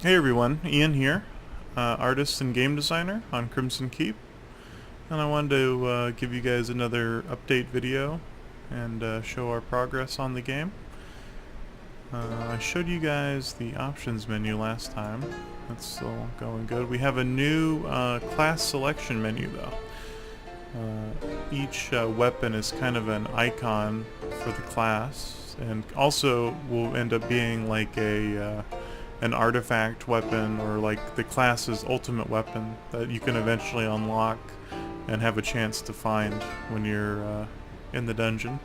Hey everyone, Ian here, artist and game designer on Crimson Keep, and I wanted to give you guys another update video and show our progress on the game. I showed you guys the options menu last time. That's still going good. We have a new class selection menu though. Each weapon is kind of an icon for the class, and also will end up being like a an artifact weapon, or like the class's ultimate weapon that you can eventually unlock and have a chance to find when you're in the dungeon.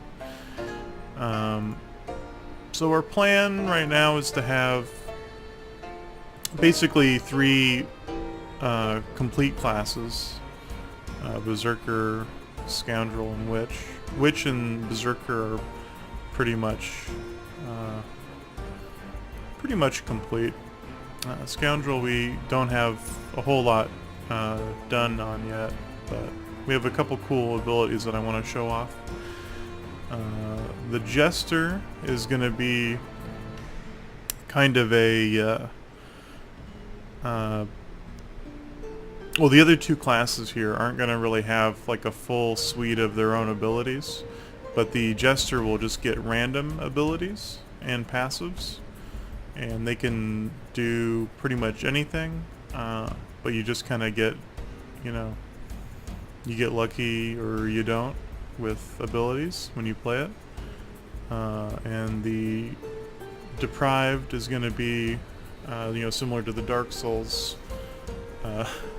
So our plan right now is to have basically three complete classes: Berserker, Scoundrel, and Witch. Witch and Berserker are pretty much complete. Scoundrel we don't have a whole lot done on yet, but we have a couple cool abilities that I want to show off. The Jester is going to be kind of a well, the other two classes here aren't going to really have like a full suite of their own abilities, but the Jester will just get random abilities and passives, and they can do pretty much anything, but you just kind of get, you get lucky or you don't with abilities when you play it. And the Deprived is going to be, similar to the Dark Souls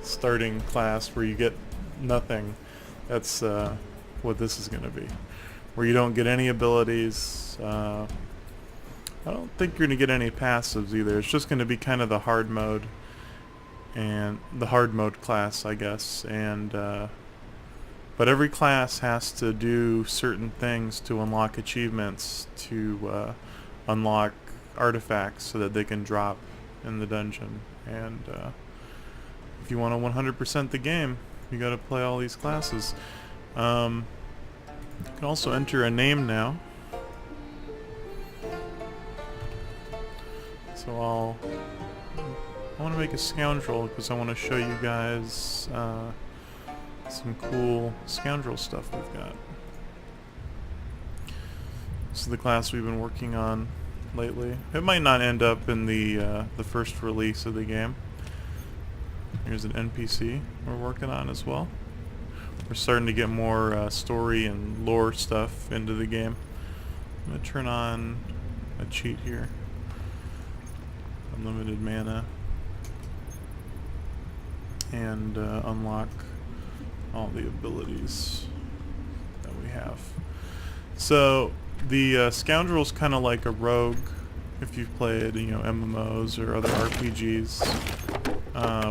starting class where you get nothing. That's what this is going to be, where you don't get any abilities. I don't think you're going to get any passives either. It's just going to be kind of the hard mode, and the hard mode class, I guess. And but every class has to do certain things to unlock achievements, to unlock artifacts so that they can drop in the dungeon. And if you want to 100% the game, you got to play all these classes. You can also enter a name now. So I want to make a Scoundrel because I want to show you guys some cool Scoundrel stuff we've got. This is the class we've been working on lately. It might not end up in the first release of the game. Here's an NPC we're working on as well. We're starting to get more story and lore stuff into the game. I'm going to turn on a cheat here. Unlimited mana, and unlock all the abilities that we have. So the Scoundrel's kind of like a rogue if you've played MMOs or other RPGs,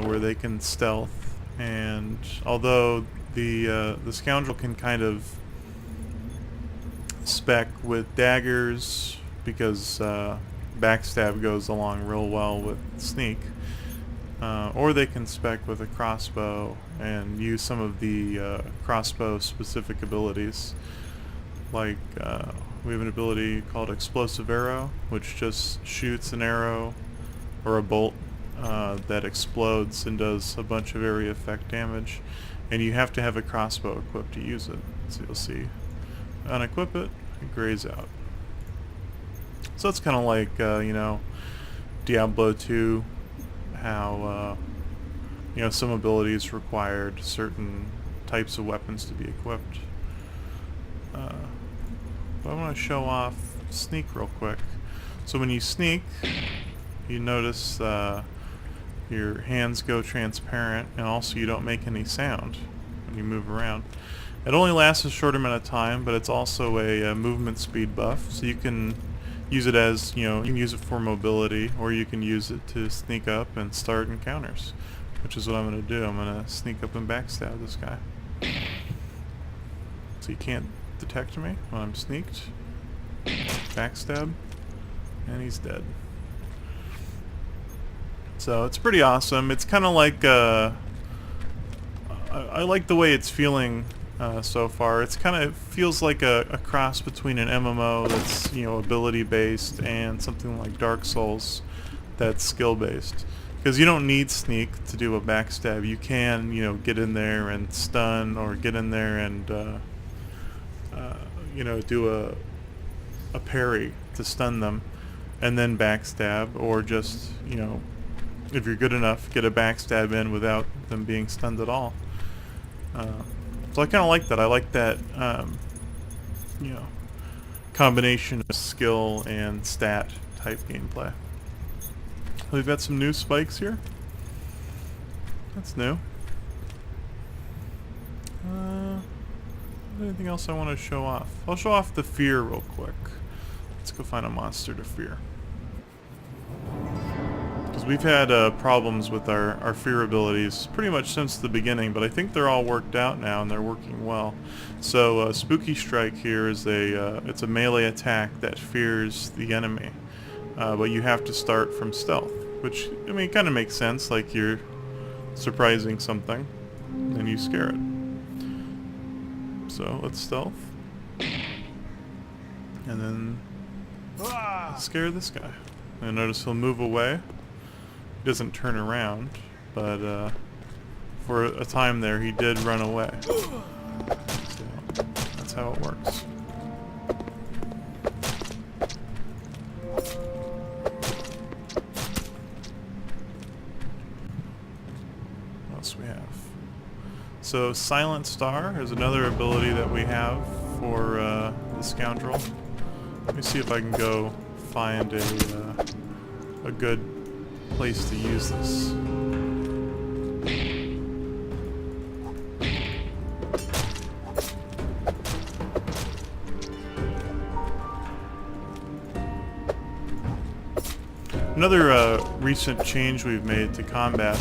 where they can stealth. And although the Scoundrel can kind of spec with daggers because backstab goes along real well with sneak, or they can spec with a crossbow and use some of the crossbow specific abilities. Like we have an ability called Explosive Arrow, which just shoots an arrow or a bolt that explodes and does a bunch of area effect damage, and you have to have a crossbow equipped to use it. So you'll see, unequip it, it grays out. So it's kind of like, Diablo 2, how, some abilities required certain types of weapons to be equipped. But I want to show off sneak real quick. So when you sneak, you notice your hands go transparent, and also you don't make any sound when you move around. It only lasts a short amount of time, but it's also a movement speed buff, so you can use it as, you can use it for mobility, or you can use it to sneak up and start encounters, which is what I'm going to do. I'm going to sneak up and backstab this guy. So he can't detect me when I'm sneaked. Backstab, and he's dead. So it's pretty awesome. It's kind of like, I like the way it's feeling so far. It's kind of feels like a cross between an MMO that's ability based and something like Dark Souls, that's skill based. Because you don't need sneak to do a backstab. You can, you know, get in there and stun, or get in there and you know, do a parry to stun them, and then backstab, or just, you know, if you're good enough, get a backstab in without them being stunned at all. So I kind of like that. I like that, you know, combination of skill and stat type gameplay. We've got some new spikes here. That's new. Anything else I want to show off? I'll show off the fear real quick. Let's go find a monster to fear. Because we've had problems with our fear abilities pretty much since the beginning, but I think they're all worked out now and they're working well. So Spooky Strike here is it's a melee attack that fears the enemy, but you have to start from stealth, which, I mean, kind of makes sense. Like, you're surprising something and you scare it. So let's stealth, and then scare this guy. And notice he'll move away. He doesn't turn around, but for a time there he did run away. So that's how it works. What else we have? So Silent Star is another ability that we have for the Scoundrel. Let me see if I can go find a good place to use this. Another recent change we've made to combat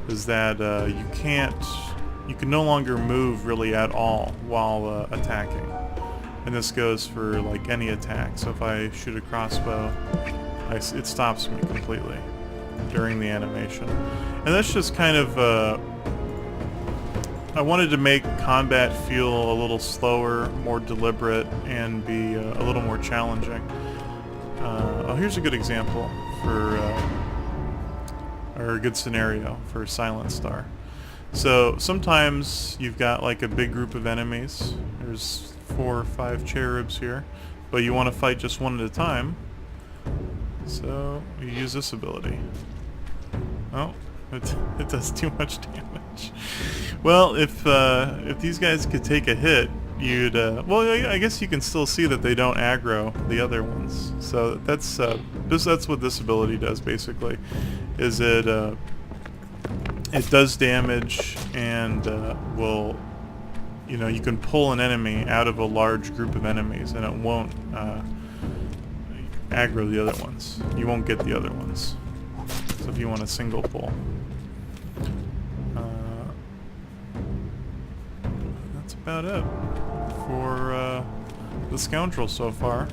is that you can no longer move really at all while attacking. And this goes for like any attack. So if I shoot a crossbow, it stops me completely during the animation. And that's just kind of, I wanted to make combat feel a little slower, more deliberate, and be a little more challenging. Oh, here's a good example for, or a good scenario for Silent Star. So sometimes you've got like a big group of enemies. There's 4 or 5 cherubs here, but you want to fight just one at a time. So you use this ability. Oh, it does too much damage. Well, if these guys could take a hit, you'd well, I guess you can still see that they don't aggro the other ones. So that's what this ability does basically. Is it does damage and will, you know, you can pull an enemy out of a large group of enemies and it won't aggro the other ones. You won't get the other ones. So if you want a single pull. That's about it for the Scoundrel so far.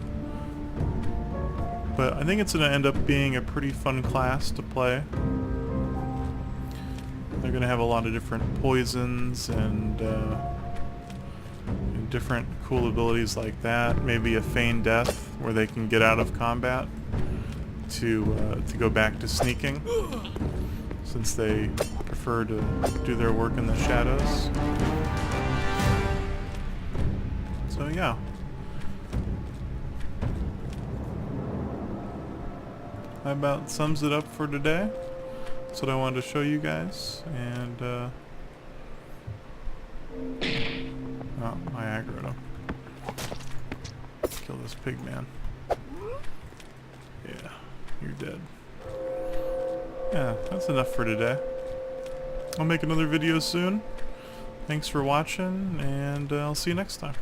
But I think it's going to end up being a pretty fun class to play. They're going to have a lot of different poisons and different cool abilities like that. Maybe a feigned death where they can get out of combat to go back to sneaking, since they prefer to do their work in the shadows. So yeah. That about sums it up for today. That's what I wanted to show you guys, and oh, I aggroed him. Kill this pig man. Yeah, you're dead. Yeah, that's enough for today. I'll make another video soon. Thanks for watching, and I'll see you next time.